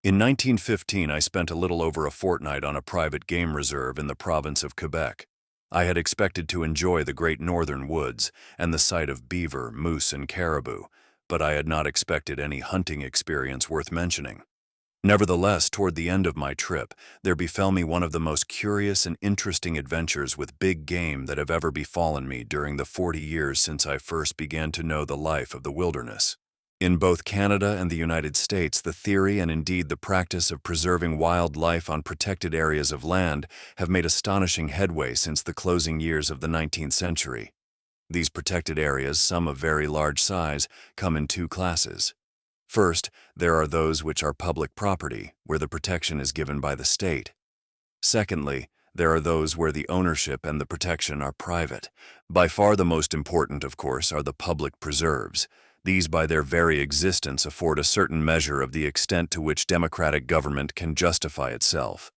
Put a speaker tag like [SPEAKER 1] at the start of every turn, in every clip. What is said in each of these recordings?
[SPEAKER 1] In 1915, I spent a little over a fortnight on a private game reserve in the province of Quebec. I had expected to enjoy the great northern woods and the sight of beaver, moose, and caribou, but I had not expected any hunting experience worth mentioning. Nevertheless, toward the end of my trip, there befell me one of the most curious and interesting adventures with big game that have ever befallen me during the 40 years since I first began to know the life of the wilderness. In both Canada and the United States, the theory and indeed the practice of preserving wildlife on protected areas of land have made astonishing headway since the closing years of the 19th century. These protected areas, some of very large size, come in two classes. First, there are those which are public property, where the protection is given by the state. Secondly, there are those where the ownership and the protection are private. By far the most important, of course, are the public preserves. These, by their very existence, afford a certain measure of the extent to which democratic government can justify itself.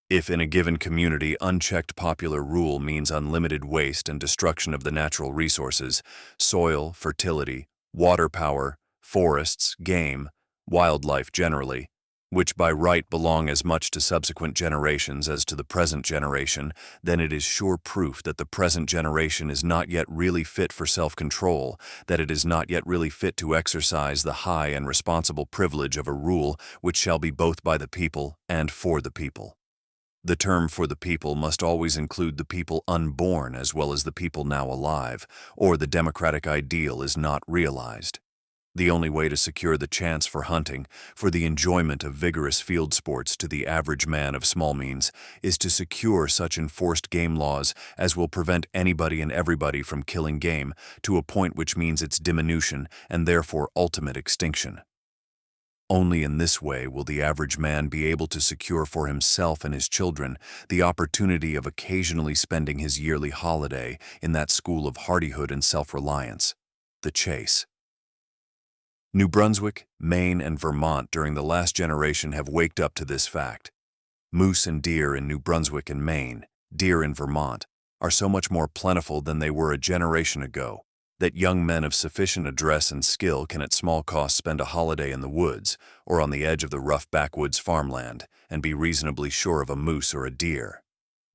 [SPEAKER 1] If in a given community unchecked popular rule means unlimited waste and destruction of the natural resources, soil, fertility, water power, forests, game, wildlife generally, which by right belong as much to subsequent generations as to the present generation, then it is sure proof that the present generation is not yet really fit for self-control, that it is not yet really fit to exercise the high and responsible privilege of a rule which shall be both by the people and for the people. The term for the people must always include the people unborn as well as the people now alive, or the democratic ideal is not realized. The only way to secure the chance for hunting, for the enjoyment of vigorous field sports to the average man of small means, is to secure such enforced game laws as will prevent anybody and everybody from killing game to a point which means its diminution and therefore ultimate extinction. Only in this way will the average man be able to secure for himself and his children the opportunity of occasionally spending his yearly holiday in that school of hardihood and self-reliance, the chase. New Brunswick, Maine, and Vermont during the last generation have waked up to this fact. Moose and deer in New Brunswick and Maine, deer in Vermont, are so much more plentiful than they were a generation ago, that young men of sufficient address and skill can at small cost spend a holiday in the woods or on the edge of the rough backwoods farmland and be reasonably sure of a moose or a deer.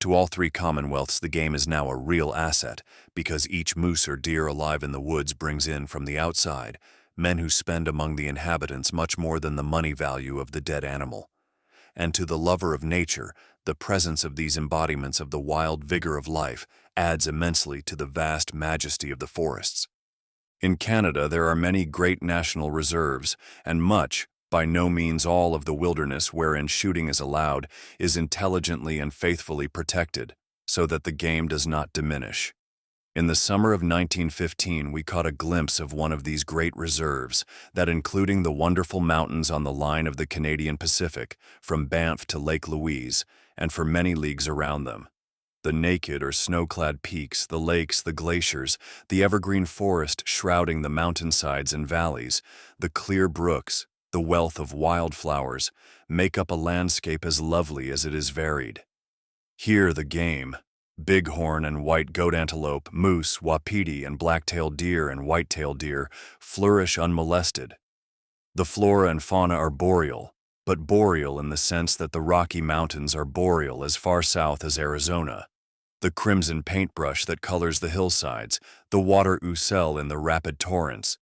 [SPEAKER 1] To all three commonwealths, the game is now a real asset because each moose or deer alive in the woods brings in from the outside men who spend among the inhabitants much more than the money value of the dead animal. And to the lover of nature, the presence of these embodiments of the wild vigor of life adds immensely to the vast majesty of the forests. In Canada, there are many great national reserves, and much, by no means all of the wilderness wherein shooting is allowed, is intelligently and faithfully protected, so that the game does not diminish. In the summer of 1915, we caught a glimpse of one of these great reserves, that including the wonderful mountains on the line of the Canadian Pacific, from Banff to Lake Louise, and for many leagues around them. The naked or snow-clad peaks, the lakes, the glaciers, the evergreen forest shrouding the mountainsides and valleys, the clear brooks, the wealth of wildflowers, make up a landscape as lovely as it is varied. Here the game, bighorn and white goat antelope, moose, wapiti, and black-tailed deer and white-tailed deer flourish unmolested. The flora and fauna are boreal, but boreal in the sense that the Rocky Mountains are boreal as far south as Arizona. The crimson paintbrush that colors the hillsides, the water ouzel in the rapid torrents.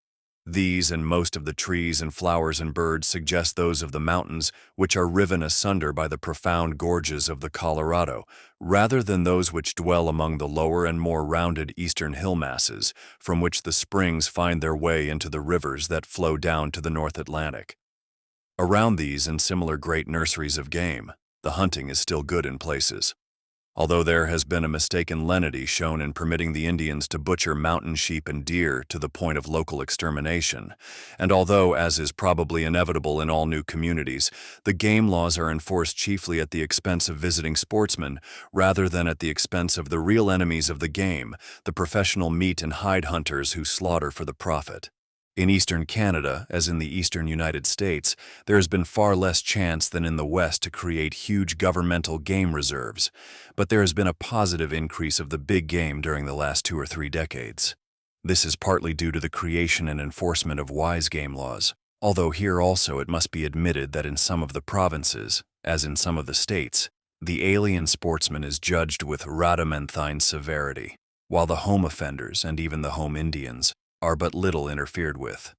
[SPEAKER 1] These and most of the trees and flowers and birds suggest those of the mountains which are riven asunder by the profound gorges of the Colorado, rather than those which dwell among the lower and more rounded eastern hill masses, from which the springs find their way into the rivers that flow down to the North Atlantic. Around these and similar great nurseries of game, the hunting is still good in places. Although there has been a mistaken lenity shown in permitting the Indians to butcher mountain sheep and deer to the point of local extermination, and although, as is probably inevitable in all new communities, the game laws are enforced chiefly at the expense of visiting sportsmen rather than at the expense of the real enemies of the game, the professional meat and hide hunters who slaughter for the profit. In eastern Canada, as in the eastern United States, there has been far less chance than in the West to create huge governmental game reserves, but there has been a positive increase of the big game during the last 2 or 3 decades. This is partly due to the creation and enforcement of wise game laws. Although here also it must be admitted that in some of the provinces, as in some of the states, the alien sportsman is judged with rhodomenthine severity, while the home offenders and even the home Indians are but little interfered with.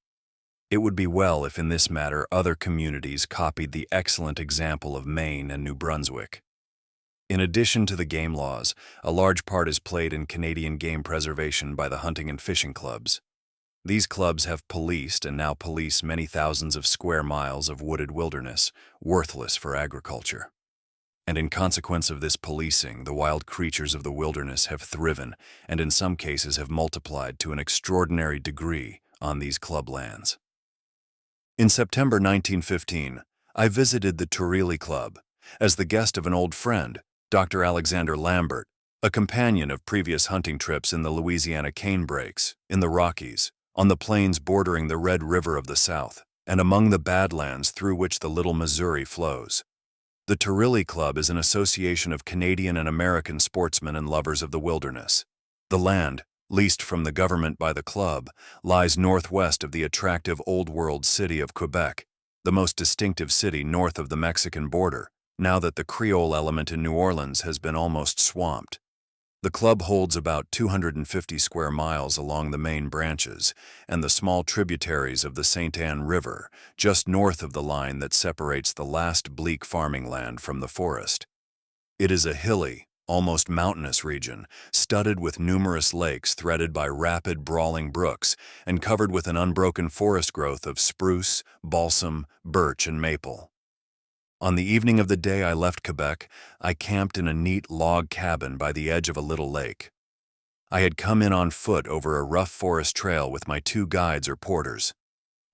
[SPEAKER 1] It would be well if in this matter other communities copied the excellent example of Maine and New Brunswick. In addition to the game laws, a large part is played in Canadian game preservation by the hunting and fishing clubs. These clubs have policed and now police many thousands of square miles of wooded wilderness, worthless for agriculture. And in consequence of this policing, the wild creatures of the wilderness have thriven and in some cases have multiplied to an extraordinary degree on these club lands. In September 1915, I visited the Turile Club as the guest of an old friend, Dr. Alexander Lambert, a companion of previous hunting trips in the Louisiana canebrakes, in the Rockies, on the plains bordering the Red River of the South, and among the badlands through which the Little Missouri flows. The Turile Club is an association of Canadian and American sportsmen and lovers of the wilderness. The land, leased from the government by the club, lies northwest of the attractive Old World city of Quebec, the most distinctive city north of the Mexican border, now that the Creole element in New Orleans has been almost swamped. The club holds about 250 square miles along the main branches and the small tributaries of the St. Anne River, just north of the line that separates the last bleak farming land from the forest. It is a hilly, almost mountainous region, studded with numerous lakes threaded by rapid, brawling brooks and covered with an unbroken forest growth of spruce, balsam, birch, and maple. On the evening of the day I left Quebec, I camped in a neat log cabin by the edge of a little lake. I had come in on foot over a rough forest trail with my two guides or porters.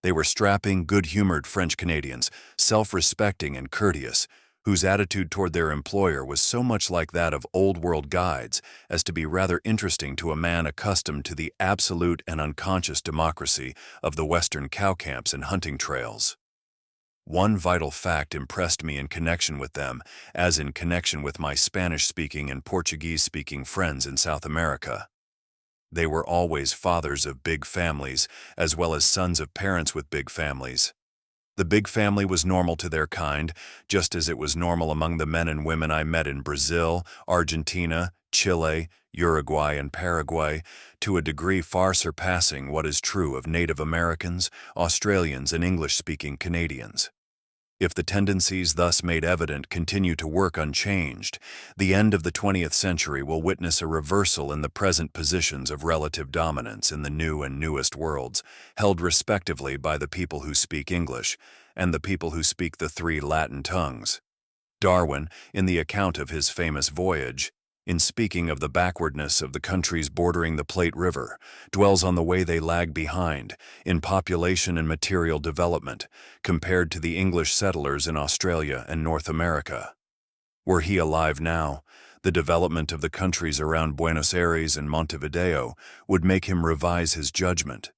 [SPEAKER 1] They were strapping, good-humored French Canadians, self-respecting and courteous, whose attitude toward their employer was so much like that of old-world guides as to be rather interesting to a man accustomed to the absolute and unconscious democracy of the western cow camps and hunting trails. One vital fact impressed me in connection with them, as in connection with my Spanish-speaking and Portuguese-speaking friends in South America. They were always fathers of big families, as well as sons of parents with big families. The big family was normal to their kind, just as it was normal among the men and women I met in Brazil, Argentina, Chile, Uruguay, and Paraguay, to a degree far surpassing what is true of Native Americans, Australians, and English-speaking Canadians. If the tendencies thus made evident continue to work unchanged, the end of the 20th century will witness a reversal in the present positions of relative dominance in the new and newest worlds, held respectively by the people who speak English and the people who speak the three Latin tongues. Darwin, in the account of his famous voyage, in speaking of the backwardness of the countries bordering the Plate River, dwells on the way they lag behind in population and material development compared to the English settlers in Australia and North America. Were he alive now, the development of the countries around Buenos Aires and Montevideo would make him revise his judgment.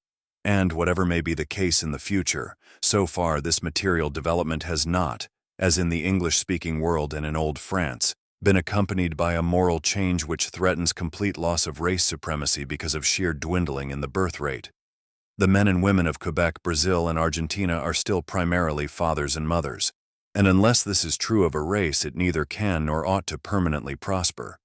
[SPEAKER 1] And whatever may be the case in the future, so far this material development has not, as in the English-speaking world and in Old France, been accompanied by a moral change which threatens complete loss of race supremacy because of sheer dwindling in the birth rate. The men and women of Quebec, Brazil, and Argentina are still primarily fathers and mothers, and unless this is true of a race, it neither can nor ought to permanently prosper.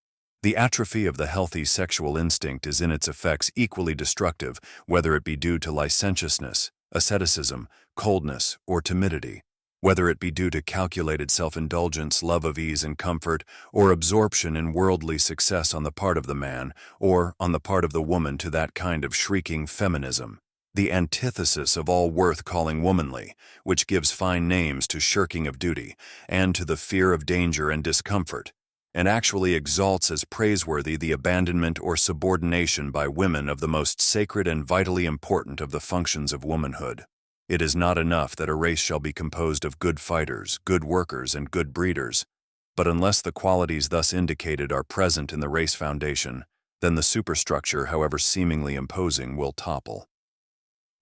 [SPEAKER 1] The atrophy of the healthy sexual instinct is in its effects equally destructive, whether it be due to licentiousness, asceticism, coldness, or timidity. Whether it be due to calculated self-indulgence, love of ease and comfort, or absorption in worldly success on the part of the man, or on the part of the woman to that kind of shrieking feminism, the antithesis of all worth calling womanly, which gives fine names to shirking of duty, and to the fear of danger and discomfort, and actually exalts as praiseworthy the abandonment or subordination by women of the most sacred and vitally important of the functions of womanhood. It is not enough that a race shall be composed of good fighters, good workers, and good breeders, but unless the qualities thus indicated are present in the race foundation, then the superstructure, however seemingly imposing, will topple.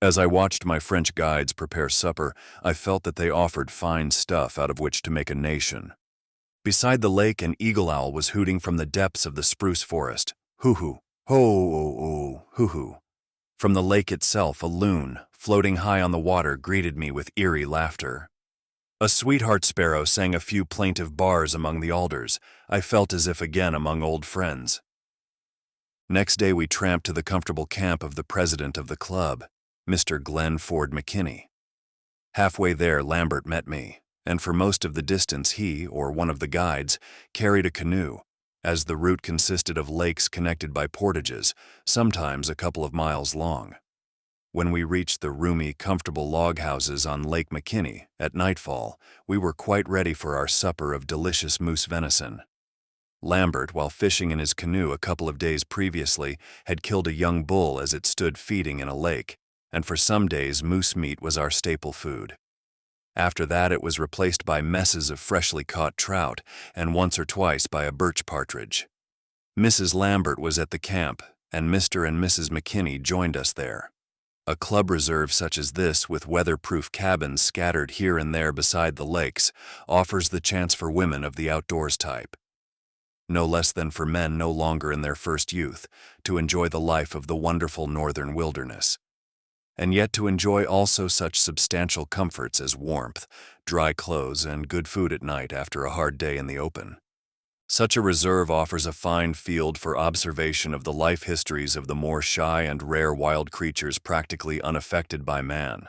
[SPEAKER 1] As I watched my French guides prepare supper, I felt that they offered fine stuff out of which to make a nation. Beside the lake, an eagle owl was hooting from the depths of the spruce forest. Hoo-hoo, ho-oh-oh, hoo-hoo. From the lake itself, a loon, floating high on the water, greeted me with eerie laughter. A sweetheart sparrow sang a few plaintive bars among the alders. I felt as if again among old friends. Next day we tramped to the comfortable camp of the president of the club, Mr. Glenn Ford McKinney. Halfway there, Lambert met me, and for most of the distance he, or one of the guides, carried a canoe, as the route consisted of lakes connected by portages, sometimes a couple of miles long. When we reached the roomy, comfortable log houses on Lake McKinney at nightfall, we were quite ready for our supper of delicious moose venison. Lambert, while fishing in his canoe a couple of days previously, had killed a young bull as it stood feeding in a lake, and for some days moose meat was our staple food. After that it was replaced by messes of freshly caught trout, and once or twice by a birch partridge. Mrs. Lambert was at the camp, and Mr. and Mrs. McKinney joined us there. A club reserve such as this, with weatherproof cabins scattered here and there beside the lakes, offers the chance for women of the outdoors type, no less than for men no longer in their first youth, to enjoy the life of the wonderful northern wilderness, and yet to enjoy also such substantial comforts as warmth, dry clothes, and good food at night after a hard day in the open. Such a reserve offers a fine field for observation of the life histories of the more shy and rare wild creatures practically unaffected by man.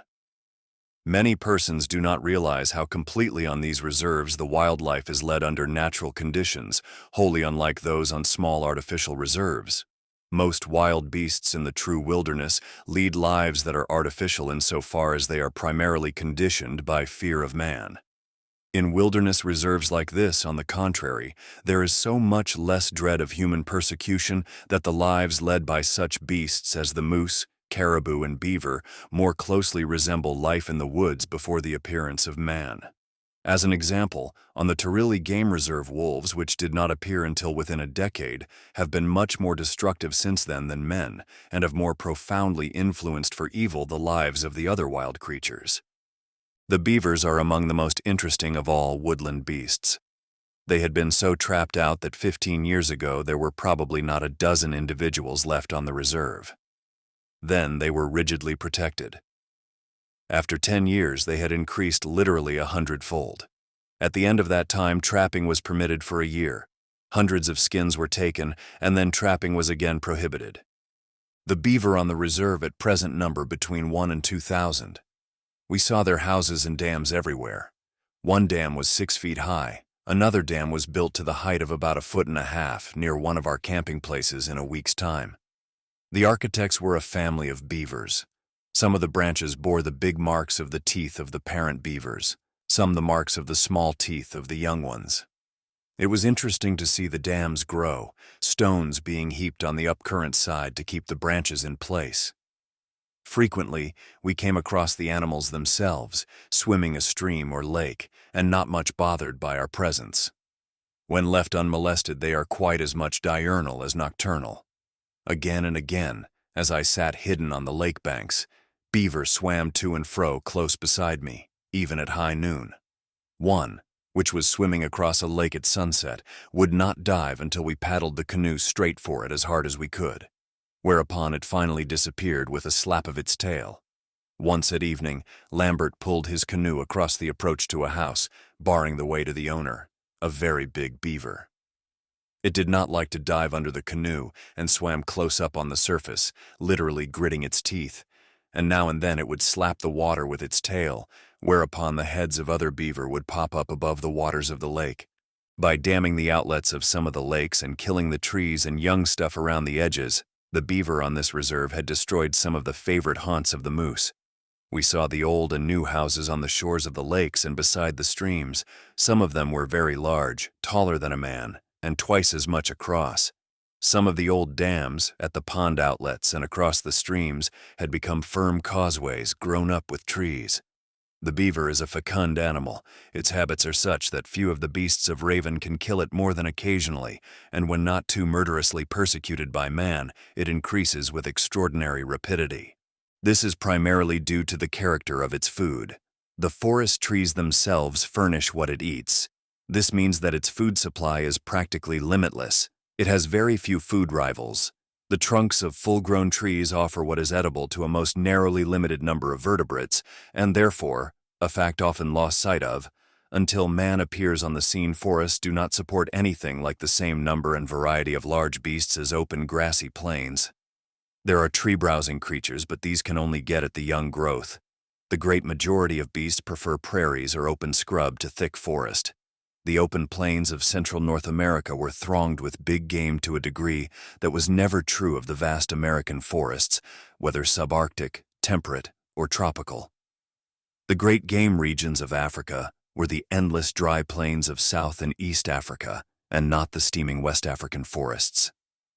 [SPEAKER 1] Many persons do not realize how completely on these reserves the wildlife is led under natural conditions, wholly unlike those on small artificial reserves. Most wild beasts in the true wilderness lead lives that are artificial insofar as they are primarily conditioned by fear of man. In wilderness reserves like this, on the contrary, there is so much less dread of human persecution that the lives led by such beasts as the moose, caribou, and beaver more closely resemble life in the woods before the appearance of man. As an example, on the Torilli Game Reserve, wolves, which did not appear until within a decade, have been much more destructive since then than men, and have more profoundly influenced for evil the lives of the other wild creatures. The beavers are among the most interesting of all woodland beasts. They had been so trapped out that 15 years ago there were probably not a dozen individuals left on the reserve. Then they were rigidly protected. After 10 years, they had increased literally 100-fold. At the end of that time, trapping was permitted for a year. Hundreds of skins were taken, and then trapping was again prohibited. The beaver on the reserve at present number between 1,000 and 2,000. We saw their houses and dams everywhere. One dam was 6 feet high. Another dam was built to the height of about 1.5 feet near one of our camping places in a week's time. The architects were a family of beavers. Some of the branches bore the big marks of the teeth of the parent beavers, some the marks of the small teeth of the young ones. It was interesting to see the dams grow, stones being heaped on the upcurrent side to keep the branches in place. Frequently, we came across the animals themselves, swimming a stream or lake, and not much bothered by our presence. When left unmolested, they are quite as much diurnal as nocturnal. Again and again, as I sat hidden on the lake banks, beaver swam to and fro close beside me, even at high noon. One, which was swimming across a lake at sunset, would not dive until we paddled the canoe straight for it as hard as we could, whereupon it finally disappeared with a slap of its tail. Once at evening, Lambert pulled his canoe across the approach to a house, barring the way to the owner, a very big beaver. It did not like to dive under the canoe and swam close up on the surface, literally gritting its teeth, and now and then it would slap the water with its tail, whereupon the heads of other beaver would pop up above the waters of the lake. By damming the outlets of some of the lakes and killing the trees and young stuff around the edges, the beaver on this reserve had destroyed some of the favorite haunts of the moose. We saw the old and new houses on the shores of the lakes and beside the streams. Some of them were very large, taller than a man, and twice as much across. Some of the old dams, at the pond outlets and across the streams, had become firm causeways grown up with trees. The beaver is a fecund animal. Its habits are such that few of the beasts of Raven can kill it more than occasionally, and when not too murderously persecuted by man, it increases with extraordinary rapidity. This is primarily due to the character of its food. The forest trees themselves furnish what it eats. This means that its food supply is practically limitless. It has very few food rivals. The trunks of full-grown trees offer what is edible to a most narrowly limited number of vertebrates, and therefore, a fact often lost sight of, until man appears on the scene, forests do not support anything like the same number and variety of large beasts as open grassy plains. There are tree-browsing creatures, but these can only get at the young growth. The great majority of beasts prefer prairies or open scrub to thick forest. The open plains of central North America were thronged with big game to a degree that was never true of the vast American forests, whether subarctic, temperate, or tropical. The great game regions of Africa were the endless dry plains of South and East Africa, and not the steaming West African forests.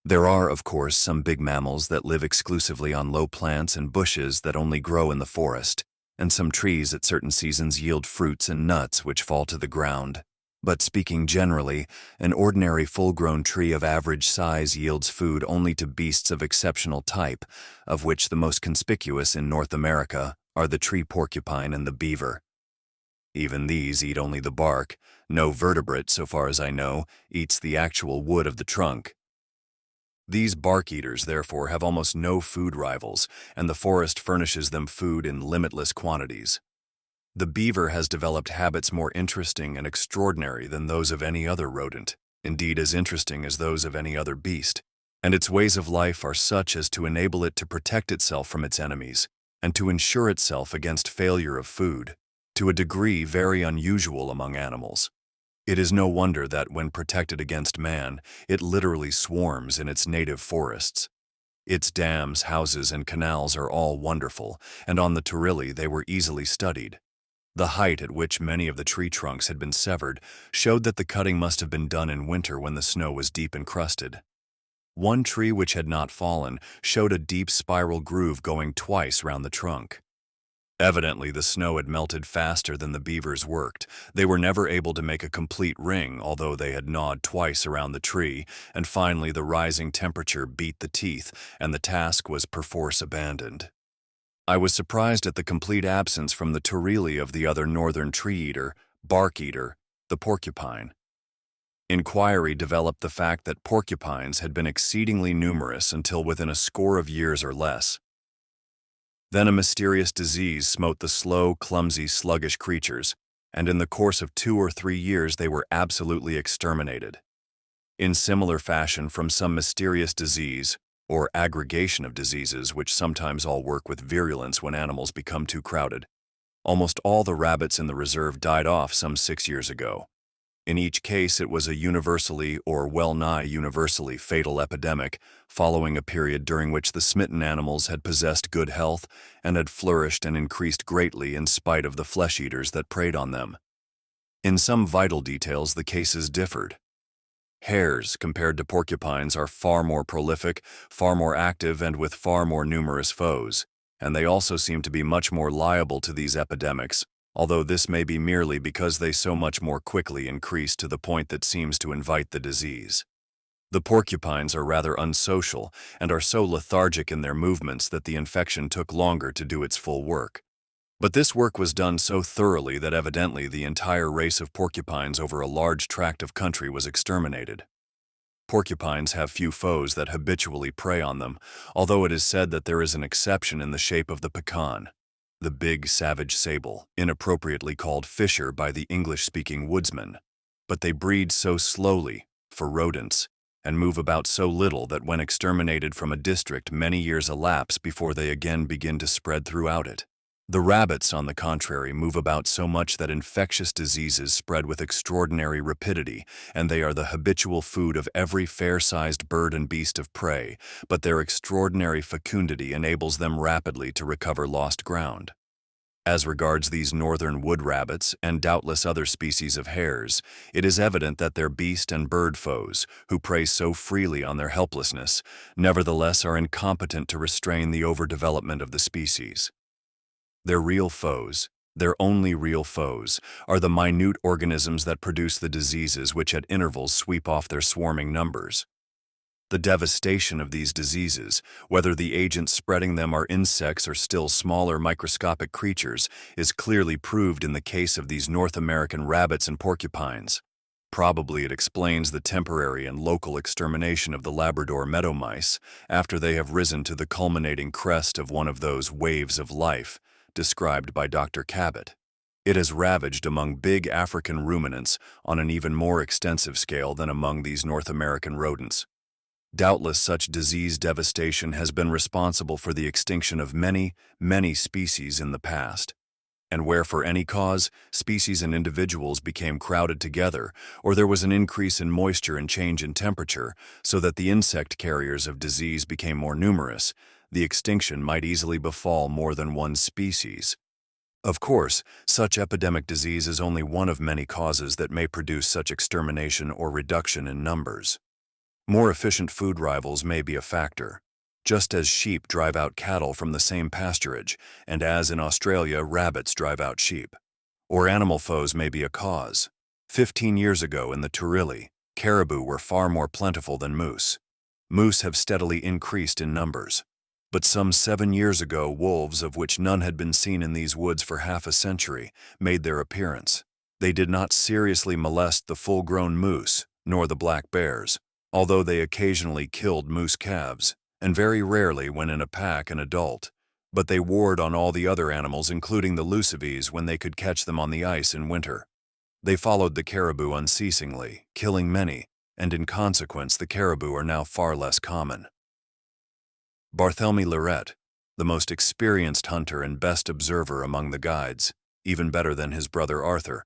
[SPEAKER 1] There are, of course, some big mammals that live exclusively on low plants and bushes that only grow in the forest, and some trees at certain seasons yield fruits and nuts which fall to the ground. But speaking generally, an ordinary full-grown tree of average size yields food only to beasts of exceptional type, of which the most conspicuous in North America are the tree porcupine and the beaver. Even these eat only the bark. No vertebrate, so far as I know, eats the actual wood of the trunk. These bark eaters, therefore, have almost no food rivals, and the forest furnishes them food in limitless quantities. The beaver has developed habits more interesting and extraordinary than those of any other rodent, indeed as interesting as those of any other beast, and its ways of life are such as to enable it to protect itself from its enemies, and to ensure itself against failure of food, to a degree very unusual among animals. It is no wonder that when protected against man, it literally swarms in its native forests. Its dams, houses, and canals are all wonderful, and on the Turilli they were easily studied. The height at which many of the tree trunks had been severed showed that the cutting must have been done in winter when the snow was deep encrusted. One tree which had not fallen showed a deep spiral groove going twice round the trunk. Evidently, the snow had melted faster than the beavers worked. They were never able to make a complete ring, although they had gnawed twice around the tree, and finally the rising temperature beat the teeth, and the task was perforce abandoned. I was surprised at the complete absence from the Turilli of the other northern tree-eater, bark-eater, the porcupine. Inquiry developed the fact that porcupines had been exceedingly numerous until within a score of years or less. Then a mysterious disease smote the slow, clumsy, sluggish creatures, and in the course of 2 or 3 years they were absolutely exterminated. In similar fashion, from some mysterious disease, or aggregation of diseases which sometimes all work with virulence when animals become too crowded, almost all the rabbits in the reserve died off some 6 years ago. In each case, it was a universally or well-nigh universally fatal epidemic, following a period during which the smitten animals had possessed good health and had flourished and increased greatly in spite of the flesh-eaters that preyed on them. In some vital details, the cases differed. Hares, compared to porcupines, are far more prolific, far more active, and with far more numerous foes, and they also seem to be much more liable to these epidemics, although this may be merely because they so much more quickly increase to the point that seems to invite the disease. The porcupines are rather unsocial and are so lethargic in their movements that the infection took longer to do its full work. But this work was done so thoroughly that evidently the entire race of porcupines over a large tract of country was exterminated. Porcupines have few foes that habitually prey on them, although it is said that there is an exception in the shape of the pecan, the big savage sable, inappropriately called fisher by the English-speaking woodsman. But they breed so slowly, for rodents, and move about so little that when exterminated from a district many years elapse before they again begin to spread throughout it. The rabbits, on the contrary, move about so much that infectious diseases spread with extraordinary rapidity, and they are the habitual food of every fair-sized bird and beast of prey, but their extraordinary fecundity enables them rapidly to recover lost ground. As regards these northern wood rabbits, and doubtless other species of hares, it is evident that their beast and bird foes, who prey so freely on their helplessness, nevertheless are incompetent to restrain the overdevelopment of the species. Their real foes, their only real foes, are the minute organisms that produce the diseases which at intervals sweep off their swarming numbers. The devastation of these diseases, whether the agents spreading them are insects or still smaller microscopic creatures, is clearly proved in the case of these North American rabbits and porcupines. Probably it explains the temporary and local extermination of the Labrador meadow mice after they have risen to the culminating crest of one of those waves of life described by Dr. Cabot. It has ravaged among big African ruminants on an even more extensive scale than among these North American rodents. Doubtless such disease devastation has been responsible for the extinction of many, many species in the past. And where for any cause, species and individuals became crowded together, or there was an increase in moisture and change in temperature, so that the insect carriers of disease became more numerous, the extinction might easily befall more than one species. Of course, such epidemic disease is only one of many causes that may produce such extermination or reduction in numbers. More efficient food rivals may be a factor. Just as sheep drive out cattle from the same pasturage, and as in Australia rabbits drive out sheep. Or animal foes may be a cause. 15 years ago in the Turile, caribou were far more plentiful than moose. Moose have steadily increased in numbers. But some 7 years ago, wolves, of which none had been seen in these woods for half a century, made their appearance. They did not seriously molest the full-grown moose, nor the black bears, although they occasionally killed moose calves, and very rarely when in a pack an adult, but they warred on all the other animals, including the lucivees, when they could catch them on the ice in winter. They followed the caribou unceasingly, killing many, and in consequence the caribou are now far less common. Barthélemy Lirette, the most experienced hunter and best observer among the guides, even better than his brother Arthur,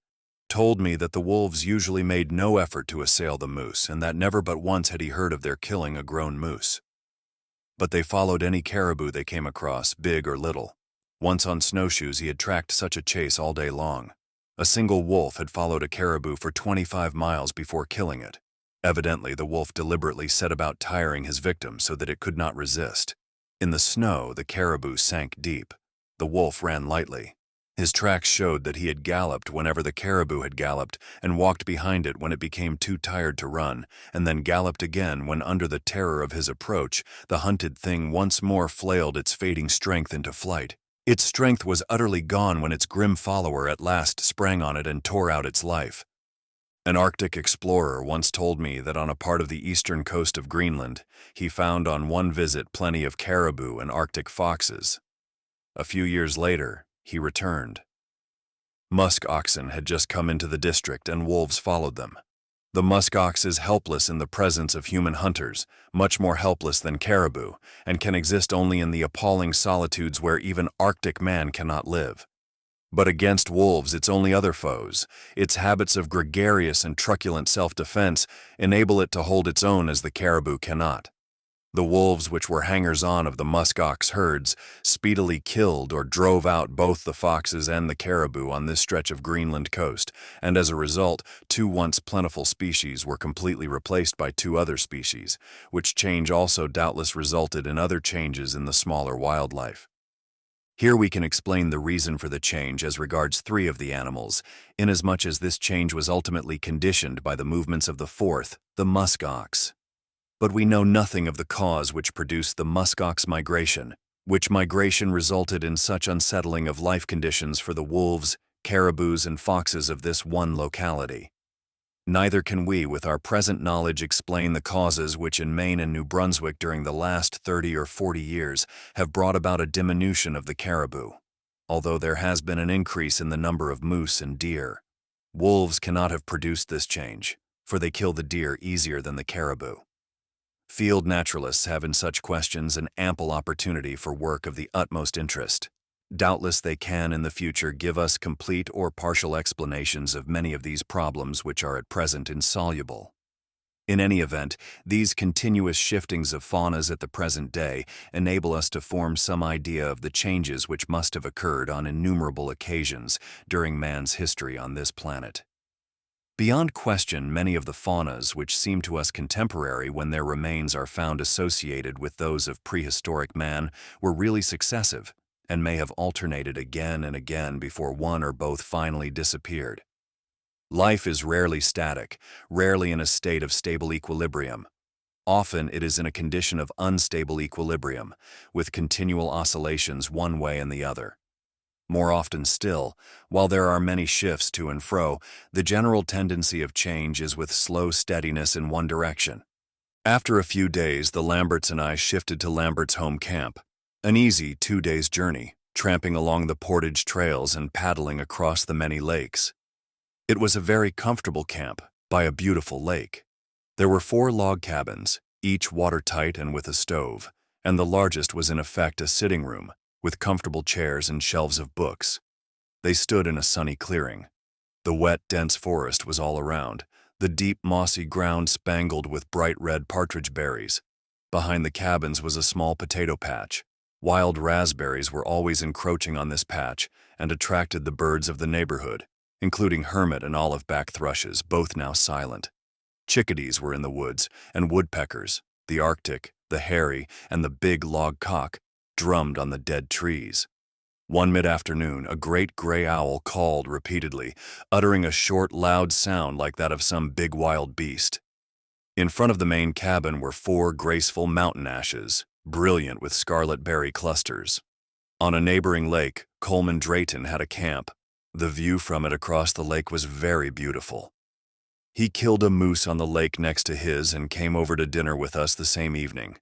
[SPEAKER 1] told me that the wolves usually made no effort to assail the moose, and that never but once had he heard of their killing a grown moose. But they followed any caribou they came across, big or little. Once on snowshoes he had tracked such a chase all day long. A single wolf had followed a caribou for 25 miles before killing it. Evidently, the wolf deliberately set about tiring his victim so that it could not resist. In the snow, the caribou sank deep. The wolf ran lightly. His tracks showed that he had galloped whenever the caribou had galloped, and walked behind it when it became too tired to run, and then galloped again when, under the terror of his approach, the hunted thing once more flailed its fading strength into flight. Its strength was utterly gone when its grim follower at last sprang on it and tore out its life. An Arctic explorer once told me that on a part of the eastern coast of Greenland, he found on one visit plenty of caribou and Arctic foxes. A few years later, he returned. Musk oxen had just come into the district and wolves followed them. The musk ox is helpless in the presence of human hunters, much more helpless than caribou, and can exist only in the appalling solitudes where even Arctic man cannot live. But against wolves, its only other foes, its habits of gregarious and truculent self-defense, enable it to hold its own as the caribou cannot. The wolves, which were hangers-on of the musk ox herds, speedily killed or drove out both the foxes and the caribou on this stretch of Greenland coast, and as a result, two once plentiful species were completely replaced by two other species, which change also doubtless resulted in other changes in the smaller wildlife. Here we can explain the reason for the change as regards three of the animals, inasmuch as this change was ultimately conditioned by the movements of the fourth, the musk ox. But we know nothing of the cause which produced the musk ox migration, which migration resulted in such unsettling of life conditions for the wolves, caribous, and foxes of this one locality. Neither can we, with our present knowledge, explain the causes which in Maine and New Brunswick during the last 30 or 40 years have brought about a diminution of the caribou, although there has been an increase in the number of moose and deer. Wolves cannot have produced this change, for they kill the deer easier than the caribou. Field naturalists have in such questions an ample opportunity for work of the utmost interest. Doubtless they can in the future give us complete or partial explanations of many of these problems which are at present insoluble. In any event, these continuous shiftings of faunas at the present day enable us to form some idea of the changes which must have occurred on innumerable occasions during man's history on this planet. Beyond question, many of the faunas which seem to us contemporary when their remains are found associated with those of prehistoric man were really successive, and may have alternated again and again before one or both finally disappeared. Life is rarely static, rarely in a state of stable equilibrium. Often it is in a condition of unstable equilibrium, with continual oscillations one way and the other. More often still, while there are many shifts to and fro, the general tendency of change is with slow steadiness in one direction. After a few days, the Lamberts and I shifted to Lambert's home camp, an easy 2 days journey, tramping along the portage trails and paddling across the many lakes. It was a very comfortable camp by a beautiful lake. There were 4 log cabins, each watertight and with a stove, and the largest was in effect a sitting room, with comfortable chairs and shelves of books. They stood in a sunny clearing. The wet, dense forest was all around, the deep, mossy ground spangled with bright red partridge berries. Behind the cabins was a small potato patch. Wild raspberries were always encroaching on this patch and attracted the birds of the neighborhood, including hermit and olive-back thrushes, both now silent. Chickadees were in the woods, and woodpeckers, the Arctic, the hairy, and the big log cock, drummed on the dead trees. One mid-afternoon, a great gray owl called repeatedly, uttering a short, loud sound like that of some big wild beast. In front of the main cabin were 4 graceful mountain ashes, brilliant with scarlet berry clusters. On a neighboring lake, Coleman Drayton had a camp. The view from it across the lake was very beautiful. He killed a moose on the lake next to his and came over to dinner with us the same evening.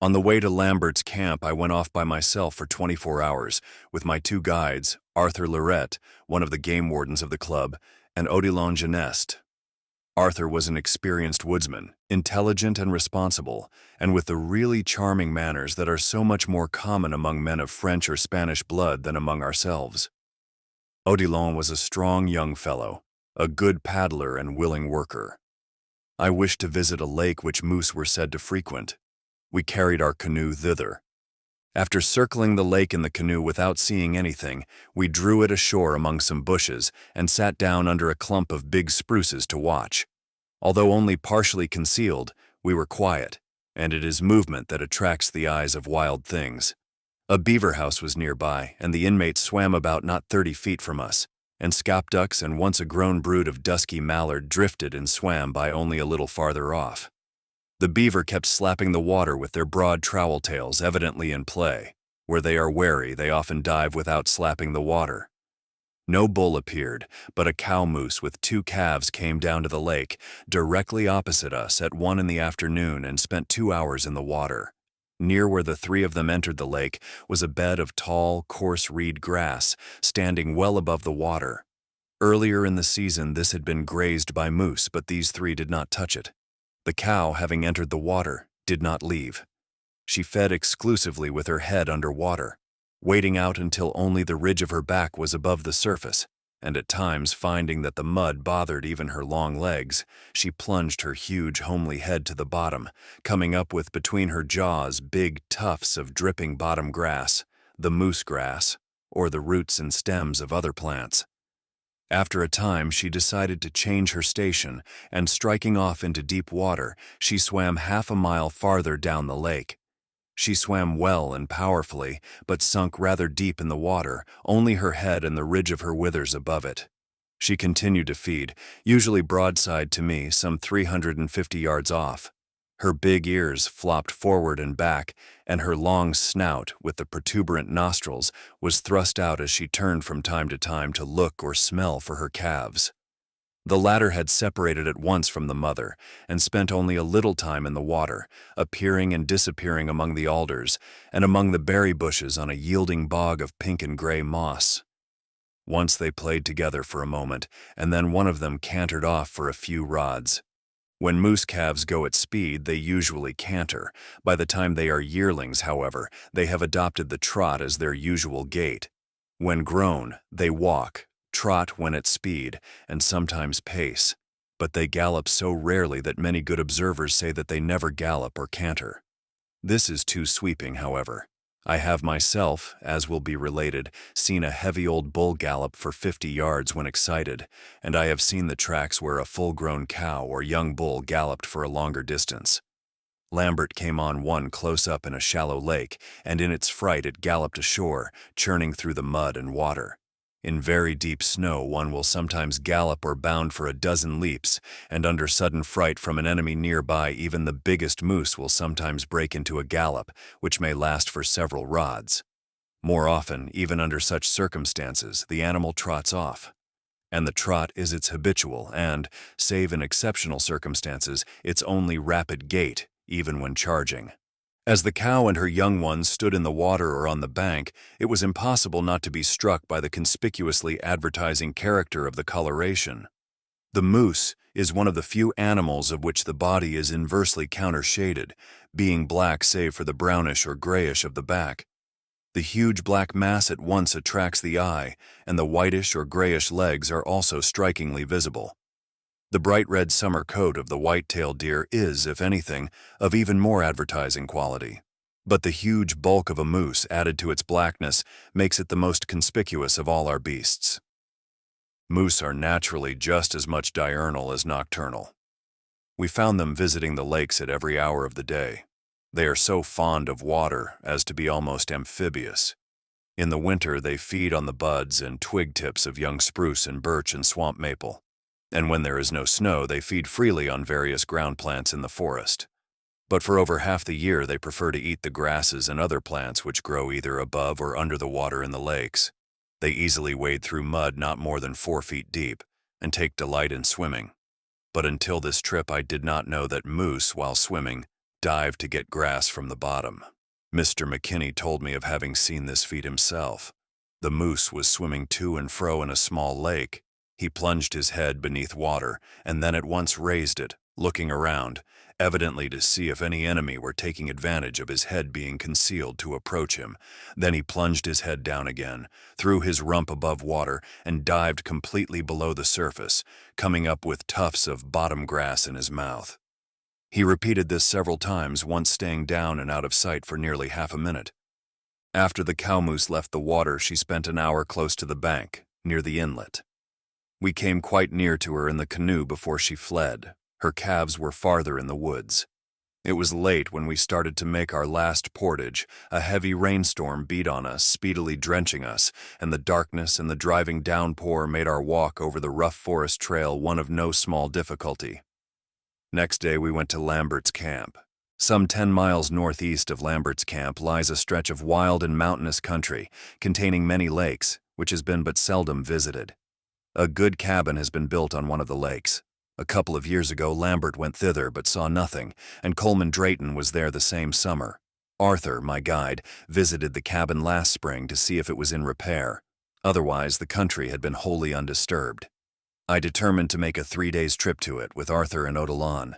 [SPEAKER 1] On the way to Lambert's camp, I went off by myself for 24 hours with my 2 guides, Arthur Lorette, one of the game wardens of the club, and Odilon Geneste. Arthur was an experienced woodsman, intelligent and responsible, and with the really charming manners that are so much more common among men of French or Spanish blood than among ourselves. Odilon was a strong young fellow, a good paddler and willing worker. I wished to visit a lake which moose were said to frequent. We carried our canoe thither. After circling the lake in the canoe without seeing anything, we drew it ashore among some bushes and sat down under a clump of big spruces to watch. Although only partially concealed, we were quiet, and it is movement that attracts the eyes of wild things. A beaver house was nearby, and the inmates swam about not 30 feet from us, and scaup ducks and once a grown brood of dusky mallard drifted and swam by only a little farther off. The beaver kept slapping the water with their broad trowel tails, evidently in play. Where they are wary, they often dive without slapping the water. No bull appeared, but a cow moose with 2 calves came down to the lake, directly opposite us at 1 in the afternoon and spent 2 hours in the water. Near where the 3 of them entered the lake was a bed of tall, coarse reed grass, standing well above the water. Earlier in the season this had been grazed by moose, but these 3 did not touch it. The cow, having entered the water, did not leave. She fed exclusively with her head under water, wading out until only the ridge of her back was above the surface, and at times, finding that the mud bothered even her long legs, she plunged her huge, homely head to the bottom, coming up with between her jaws big tufts of dripping bottom grass, the moose grass, or the roots and stems of other plants. After a time, she decided to change her station, and striking off into deep water, she swam half a mile farther down the lake. She swam well and powerfully, but sunk rather deep in the water, only her head and the ridge of her withers above it. She continued to feed, usually broadside to me, some 350 yards off. Her big ears flopped forward and back, and her long snout, with the protuberant nostrils, was thrust out as she turned from time to look or smell for her calves. The latter had separated at once from the mother, and spent only a little time in the water, appearing and disappearing among the alders, and among the berry bushes on a yielding bog of pink and gray moss. Once they played together for a moment, and then one of them cantered off for a few rods. When moose calves go at speed, they usually canter. By the time they are yearlings, however, they have adopted the trot as their usual gait. When grown, they walk, trot when at speed, and sometimes pace, but they gallop so rarely that many good observers say that they never gallop or canter. This is too sweeping, however. I have myself, as will be related, seen a heavy old bull gallop for 50 yards when excited, and I have seen the tracks where a full-grown cow or young bull galloped for a longer distance. Lambert came on one close up in a shallow lake, and in its fright it galloped ashore, churning through the mud and water. In very deep snow one will sometimes gallop or bound for a dozen leaps, and under sudden fright from an enemy nearby even the biggest moose will sometimes break into a gallop, which may last for several rods. More often, even under such circumstances, the animal trots off. And the trot is its habitual and, save in exceptional circumstances, its only rapid gait, even when charging. As the cow and her young ones stood in the water or on the bank, it was impossible not to be struck by the conspicuously advertising character of the coloration. The moose is one of the few animals of which the body is inversely countershaded, being black save for the brownish or grayish of the back. The huge black mass at once attracts the eye, and the whitish or grayish legs are also strikingly visible. The bright red summer coat of the white-tailed deer is, if anything, of even more advertising quality. But the huge bulk of a moose added to its blackness makes it the most conspicuous of all our beasts. Moose are naturally just as much diurnal as nocturnal. We found them visiting the lakes at every hour of the day. They are so fond of water as to be almost amphibious. In the winter, they feed on the buds and twig tips of young spruce and birch and swamp maple. And when there is no snow, they feed freely on various ground plants in the forest. But for over half the year, they prefer to eat the grasses and other plants which grow either above or under the water in the lakes. They easily wade through mud not more than 4 feet deep and take delight in swimming. But until this trip, I did not know that moose, while swimming, dive to get grass from the bottom. Mr. McKinney told me of having seen this feat himself. The moose was swimming to and fro in a small lake. He plunged his head beneath water and then at once raised it, looking around, evidently to see if any enemy were taking advantage of his head being concealed to approach him. Then he plunged his head down again, threw his rump above water, and dived completely below the surface, coming up with tufts of bottom grass in his mouth. He repeated this several times, once staying down and out of sight for nearly half a minute. After the cow moose left the water, she spent an hour close to the bank, near the inlet. We came quite near to her in the canoe before she fled. Her calves were farther in the woods. It was late when we started to make our last portage. A heavy rainstorm beat on us, speedily drenching us, and the darkness and the driving downpour made our walk over the rough forest trail one of no small difficulty. Next day we went to Lambert's camp. Some 10 miles northeast of Lambert's camp lies a stretch of wild and mountainous country, containing many lakes, which has been but seldom visited. A good cabin has been built on one of the lakes. A couple of years ago, Lambert went thither but saw nothing, and Coleman Drayton was there the same summer. Arthur, my guide, visited the cabin last spring to see if it was in repair. Otherwise, the country had been wholly undisturbed. I determined to make a 3 days trip to it with Arthur and Odilon.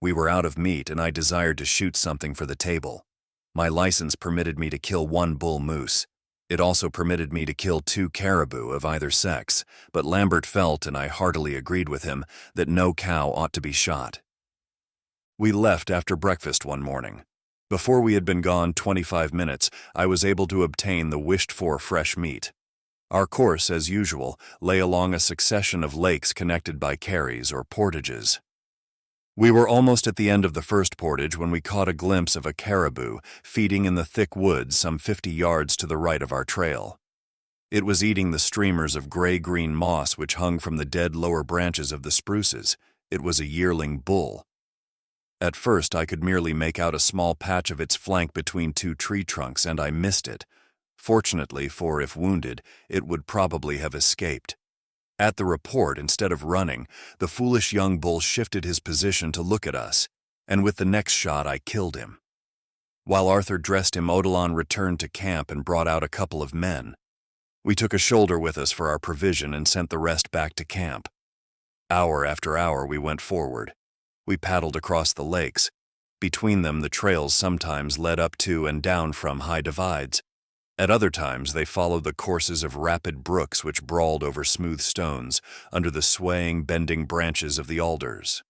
[SPEAKER 1] We were out of meat, and I desired to shoot something for the table. My license permitted me to kill 1 bull moose. It also permitted me to kill 2 caribou of either sex, but Lambert felt, and I heartily agreed with him, that no cow ought to be shot. We left after breakfast one morning. Before we had been gone 25 minutes, I was able to obtain the wished-for fresh meat. Our course, as usual, lay along a succession of lakes connected by carries or portages. We were almost at the end of the first portage when we caught a glimpse of a caribou feeding in the thick woods some 50 yards to the right of our trail. It was eating the streamers of gray-green moss which hung from the dead lower branches of the spruces. It was a yearling bull. At first I could merely make out a small patch of its flank between 2 tree trunks, and I missed it. Fortunately, for if wounded, it would probably have escaped. At the report, instead of running, the foolish young bull shifted his position to look at us, and with the next shot I killed him. While Arthur dressed him, Odilon returned to camp and brought out a couple of men. We took a shoulder with us for our provision and sent the rest back to camp. Hour after hour we went forward. We paddled across the lakes. Between them the trails sometimes led up to and down from high divides. At other times they followed the courses of rapid brooks which brawled over smooth stones under the swaying, bending branches of the alders.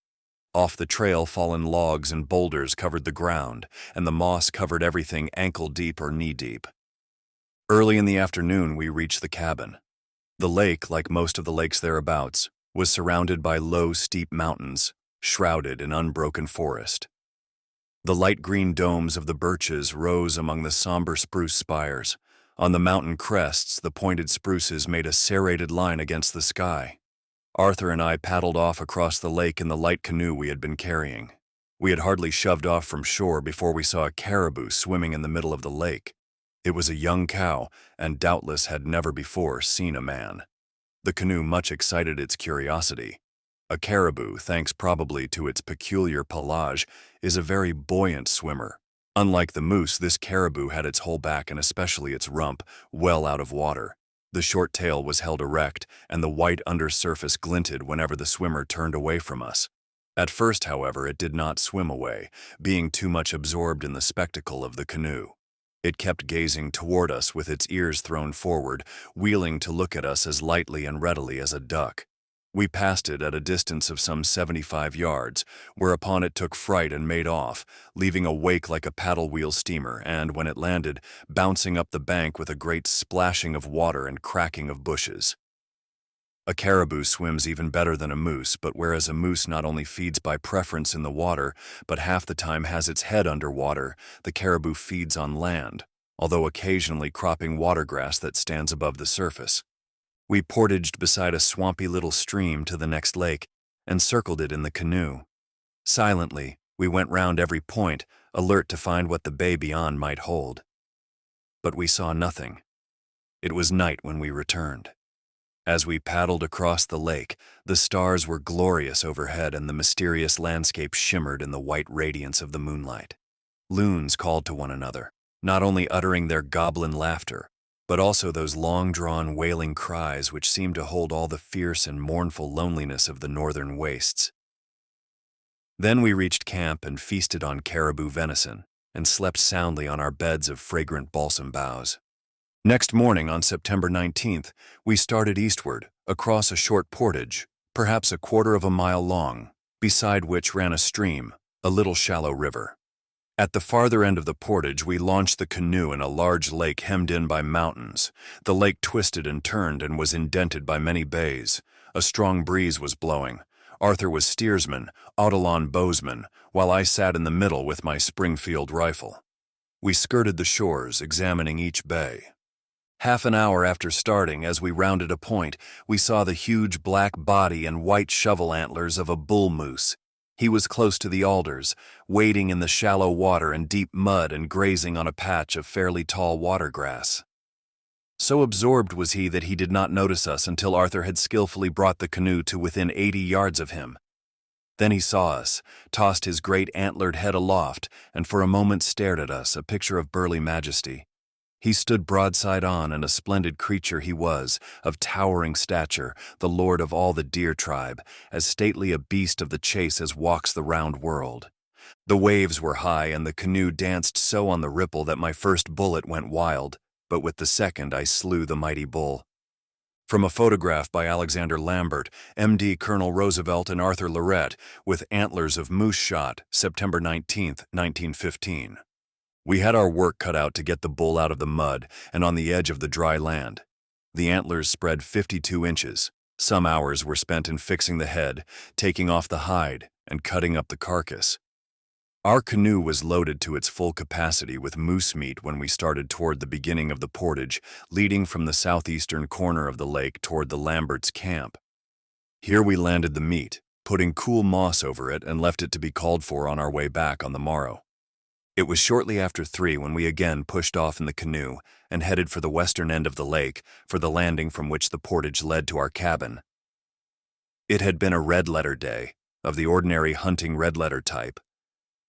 [SPEAKER 1] Off the trail, fallen logs and boulders covered the ground, and the moss covered everything ankle-deep or knee-deep. Early in the afternoon we reached the cabin. The lake, like most of the lakes thereabouts, was surrounded by low, steep mountains, shrouded in unbroken forest. The light green domes of the birches rose among the somber spruce spires. On the mountain crests, the pointed spruces made a serrated line against the sky. Arthur and I paddled off across the lake in the light canoe we had been carrying. We had hardly shoved off from shore before we saw a caribou swimming in the middle of the lake. It was a young cow, and doubtless had never before seen a man. The canoe much excited its curiosity. A caribou, thanks probably to its peculiar pelage, is a very buoyant swimmer. Unlike the moose, this caribou had its whole back and especially its rump well out of water. The short tail was held erect, and the white undersurface glinted whenever the swimmer turned away from us. At first, however, it did not swim away, being too much absorbed in the spectacle of the canoe. It kept gazing toward us with its ears thrown forward, wheeling to look at us as lightly and readily as a duck. We passed it at a distance of some 75 yards, whereupon it took fright and made off, leaving a wake like a paddle-wheel steamer and, when it landed, bouncing up the bank with a great splashing of water and cracking of bushes. A caribou swims even better than a moose, but whereas a moose not only feeds by preference in the water, but half the time has its head under water, the caribou feeds on land, although occasionally cropping watergrass that stands above the surface. We portaged beside a swampy little stream to the next lake and circled it in the canoe. Silently, we went round every point, alert to find what the bay beyond might hold. But we saw nothing. It was night when we returned. As we paddled across the lake, the stars were glorious overhead and the mysterious landscape shimmered in the white radiance of the moonlight. Loons called to one another, not only uttering their goblin laughter, but also those long-drawn wailing cries which seemed to hold all the fierce and mournful loneliness of the northern wastes. Then we reached camp and feasted on caribou venison, and slept soundly on our beds of fragrant balsam boughs. Next morning, on September 19th, we started eastward, across a short portage, perhaps a quarter of a mile long, beside which ran a stream, a little shallow river. At the farther end of the portage, we launched the canoe in a large lake hemmed in by mountains. The lake twisted and turned and was indented by many bays. A strong breeze was blowing. Arthur was steersman, Audilon bowsman, while I sat in the middle with my Springfield rifle. We skirted the shores, examining each bay. Half an hour after starting, as we rounded a point, we saw the huge black body and white shovel antlers of a bull moose. He was close to the alders, wading in the shallow water and deep mud and grazing on a patch of fairly tall watergrass. So absorbed was he that he did not notice us until Arthur had skillfully brought the canoe to within 80 yards of him. Then he saw us, tossed his great antlered head aloft, and for a moment stared at us, a picture of burly majesty. He stood broadside on, and a splendid creature he was, of towering stature, the lord of all the deer tribe, as stately a beast of the chase as walks the round world. The waves were high, and the canoe danced so on the ripple that my first bullet went wild, but with the second I slew the mighty bull. From a photograph by Alexander Lambert, M.D. Colonel Roosevelt and Arthur Lorette, with antlers of moose shot, September 19, 1915. We had our work cut out to get the bull out of the mud and on the edge of the dry land. The antlers spread 52 inches. Some hours were spent in fixing the head, taking off the hide, and cutting up the carcass. Our canoe was loaded to its full capacity with moose meat when we started toward the beginning of the portage, leading from the southeastern corner of the lake toward the Lamberts' camp. Here we landed the meat, putting cool moss over it, and left it to be called for on our way back on the morrow. It was shortly after 3 when we again pushed off in the canoe and headed for the western end of the lake, for the landing from which the portage led to our cabin. It had been a red-letter day, of the ordinary hunting red-letter type.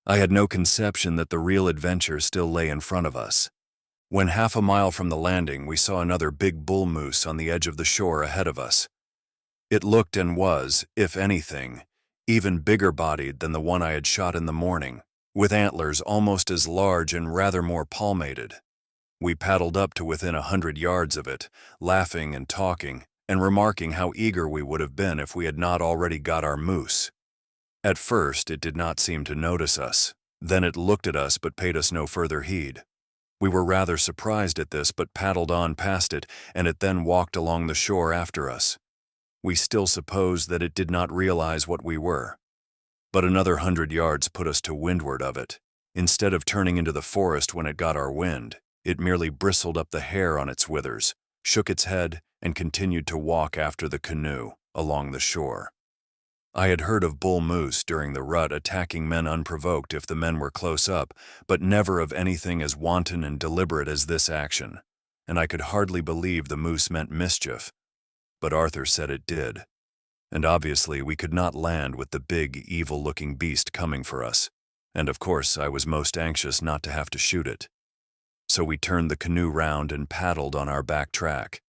[SPEAKER 1] I had no conception that the real adventure still lay in front of us. When half a mile from the landing, we saw another big bull moose on the edge of the shore ahead of us. It looked and was, if anything, even bigger-bodied than the one I had shot in the morning, with antlers almost as large and rather more palmated. We paddled up to within 100 yards of it, laughing and talking, and remarking how eager we would have been if we had not already got our moose. At first, it did not seem to notice us. Then it looked at us but paid us no further heed. We were rather surprised at this, but paddled on past it, and it then walked along the shore after us. We still supposed that it did not realize what we were. But another 100 yards put us to windward of it. Instead of turning into the forest when it got our wind, it merely bristled up the hair on its withers, shook its head, and continued to walk after the canoe along the shore. I had heard of bull moose during the rut attacking men unprovoked if the men were close up, but never of anything as wanton and deliberate as this action, and I could hardly believe the moose meant mischief. But Arthur said it did, and obviously we could not land with the big, evil-looking beast coming for us, and of course I was most anxious not to have to shoot it. So we turned the canoe round and paddled on our back track.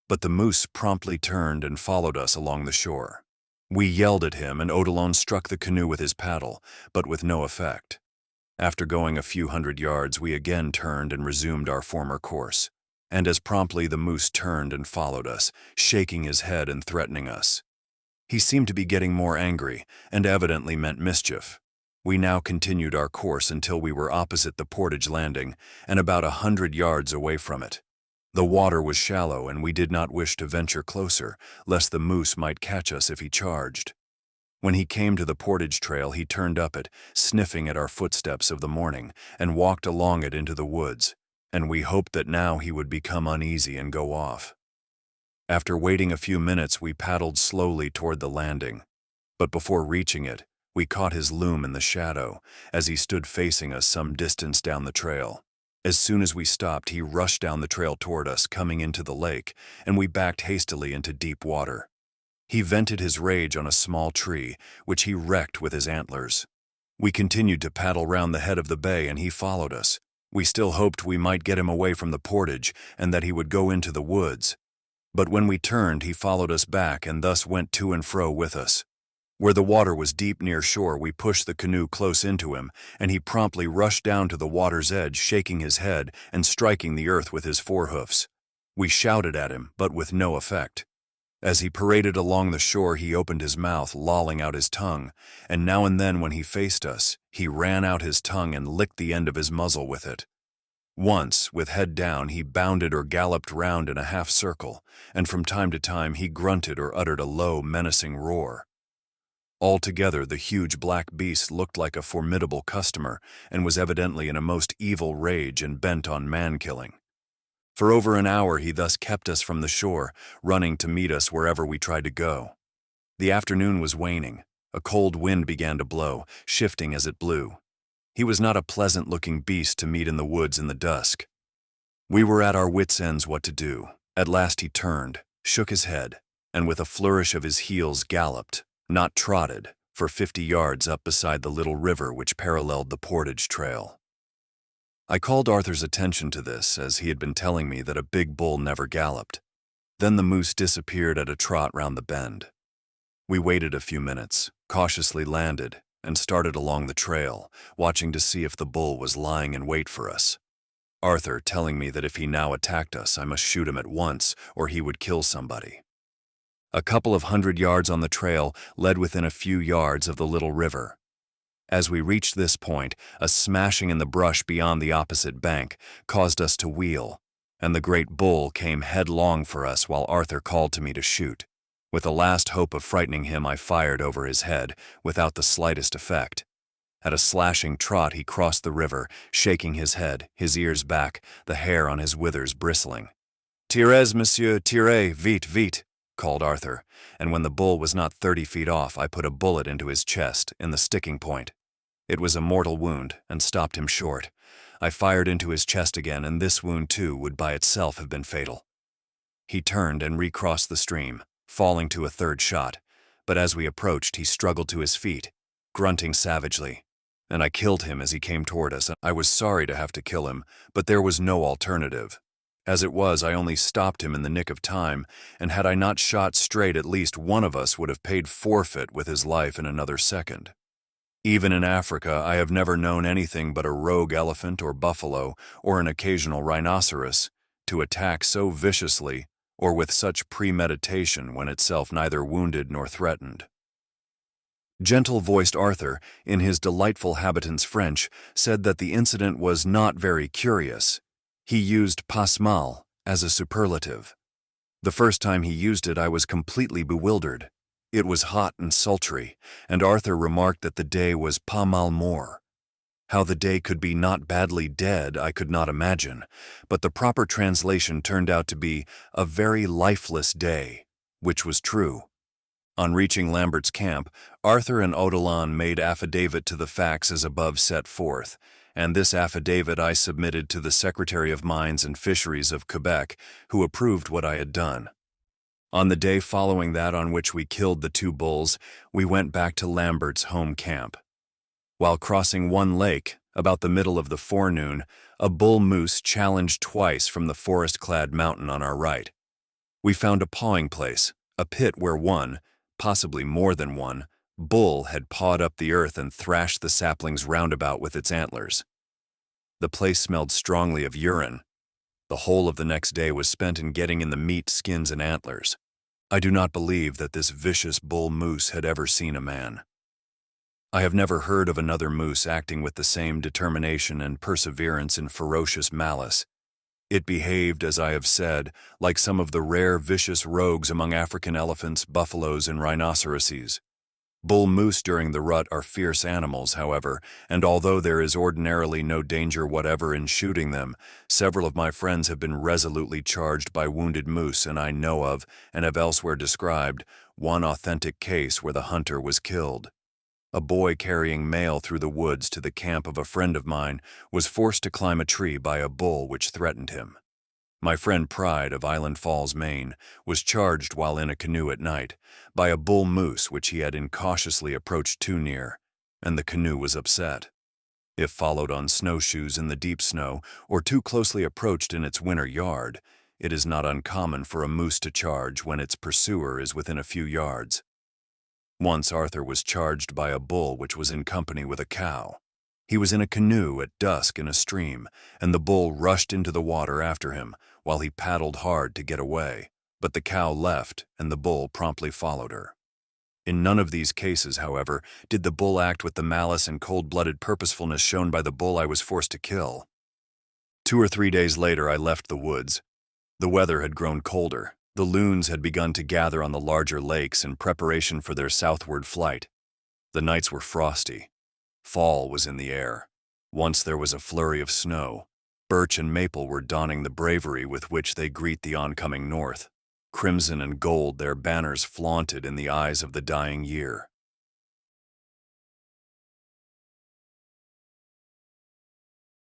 [SPEAKER 1] But the moose promptly turned and followed us along the shore. We yelled at him, and Odilon struck the canoe with his paddle, but with no effect. After going a few hundred yards, we again turned and resumed our former course, and as promptly the moose turned and followed us, shaking his head and threatening us. He seemed to be getting more angry, and evidently meant mischief. We now continued our course until we were opposite the portage landing, and about 100 yards away from it. The water was shallow, and we did not wish to venture closer, lest the moose might catch us if he charged. When he came to the portage trail, he turned up it, sniffing at our footsteps of the morning, and walked along it into the woods, and we hoped that now he would become uneasy and go off. After waiting a few minutes, we paddled slowly toward the landing, but before reaching it, we caught his loom in the shadow as he stood facing us some distance down the trail. As soon as we stopped, he rushed down the trail toward us, coming into the lake, and we backed hastily into deep water. He vented his rage on a small tree, which he wrecked with his antlers. We continued to paddle round the head of the bay, and he followed us. We still hoped we might get him away from the portage and that he would go into the woods. But when we turned, he followed us back and thus went to and fro with us. Where the water was deep near shore, we pushed the canoe close into him, and he promptly rushed down to the water's edge, shaking his head and striking the earth with his forehoofs. We shouted at him, but with no effect. As he paraded along the shore, he opened his mouth, lolling out his tongue, and now and then when he faced us, he ran out his tongue and licked the end of his muzzle with it. Once, with head down, he bounded or galloped round in a half circle, and from time to time he grunted or uttered a low, menacing roar. Altogether, the huge black beast looked like a formidable customer and was evidently in a most evil rage and bent on man-killing. For over an hour he thus kept us from the shore, running to meet us wherever we tried to go. The afternoon was waning. A cold wind began to blow, shifting as it blew. He was not a pleasant-looking beast to meet in the woods in the dusk. We were at our wits' ends what to do. At last he turned, shook his head, and with a flourish of his heels galloped, not trotted, for 50 yards up beside the little river which paralleled the portage trail. I called Arthur's attention to this, as he had been telling me that a big bull never galloped. Then the moose disappeared at a trot round the bend. We waited a few minutes, cautiously landed, and started along the trail, watching to see if the bull was lying in wait for us. Arthur telling me that if he now attacked us, I must shoot him at once, or he would kill somebody. A couple of 100 yards on the trail led within a few yards of the little river. As we reached this point, a smashing in the brush beyond the opposite bank caused us to wheel, and the great bull came headlong for us while Arthur called to me to shoot. With the last hope of frightening him, I fired over his head, without the slightest effect. At a slashing trot, he crossed the river, shaking his head, his ears back, the hair on his withers bristling. "Tirez, monsieur, tirez, vite, vite," called Arthur, and when the bull was not 30 feet off, I put a bullet into his chest, in the sticking point. It was a mortal wound, and stopped him short. I fired into his chest again, and this wound, too, would by itself have been fatal. He turned and recrossed the stream, falling to a third shot, but as we approached, he struggled to his feet, grunting savagely, and I killed him as he came toward us. I was sorry to have to kill him, but there was no alternative. As it was, I only stopped him in the nick of time, and had I not shot straight, at least one of us would have paid forfeit with his life in another second. Even in Africa, I have never known anything but a rogue elephant or buffalo, or an occasional rhinoceros, to attack so viciously or with such premeditation when itself neither wounded nor threatened. Gentle-voiced Arthur, in his delightful habitant's French, said that the incident was not very curious. He used pas mal as a superlative. The first time he used it, I was completely bewildered. It was hot and sultry, and Arthur remarked that the day was pas mal mort. How the day could be not badly dead, I could not imagine, but the proper translation turned out to be a very lifeless day, which was true. On reaching Lambert's camp, Arthur and Odilon made affidavit to the facts as above set forth, and this affidavit I submitted to the Secretary of Mines and Fisheries of Quebec, who approved what I had done. On the day following that on which we killed the 2 bulls, we went back to Lambert's home camp. While crossing one lake, about the middle of the forenoon, a bull moose challenged twice from the forest-clad mountain on our right. We found a pawing place, a pit where one, possibly more than one, bull had pawed up the earth and thrashed the saplings roundabout with its antlers. The place smelled strongly of urine. The whole of the next day was spent in getting in the meat, skins, and antlers. I do not believe that this vicious bull moose had ever seen a man. I have never heard of another moose acting with the same determination and perseverance in ferocious malice. It behaved, as I have said, like some of the rare vicious rogues among African elephants, buffaloes, and rhinoceroses. Bull moose during the rut are fierce animals, however, and although there is ordinarily no danger whatever in shooting them, several of my friends have been resolutely charged by wounded moose, and I know of, and have elsewhere described, one authentic case where the hunter was killed. A boy carrying mail through the woods to the camp of a friend of mine was forced to climb a tree by a bull which threatened him. My friend Pride of Island Falls, Maine, was charged while in a canoe at night by a bull moose which he had incautiously approached too near, and the canoe was upset. If followed on snowshoes in the deep snow or too closely approached in its winter yard, it is not uncommon for a moose to charge when its pursuer is within a few yards. Once Arthur was charged by a bull which was in company with a cow. He was in a canoe at dusk in a stream, and the bull rushed into the water after him while he paddled hard to get away, but the cow left and the bull promptly followed her. In none of these cases, however, did the bull act with the malice and cold-blooded purposefulness shown by the bull I was forced to kill. 2 or 3 days later I left the woods. The weather had grown colder. The loons had begun to gather on the larger lakes in preparation for their southward flight. The nights were frosty. Fall was in the air. Once there was a flurry of snow. Birch and maple were donning the bravery with which they greet the oncoming north. Crimson and gold their banners flaunted in the eyes of the dying year.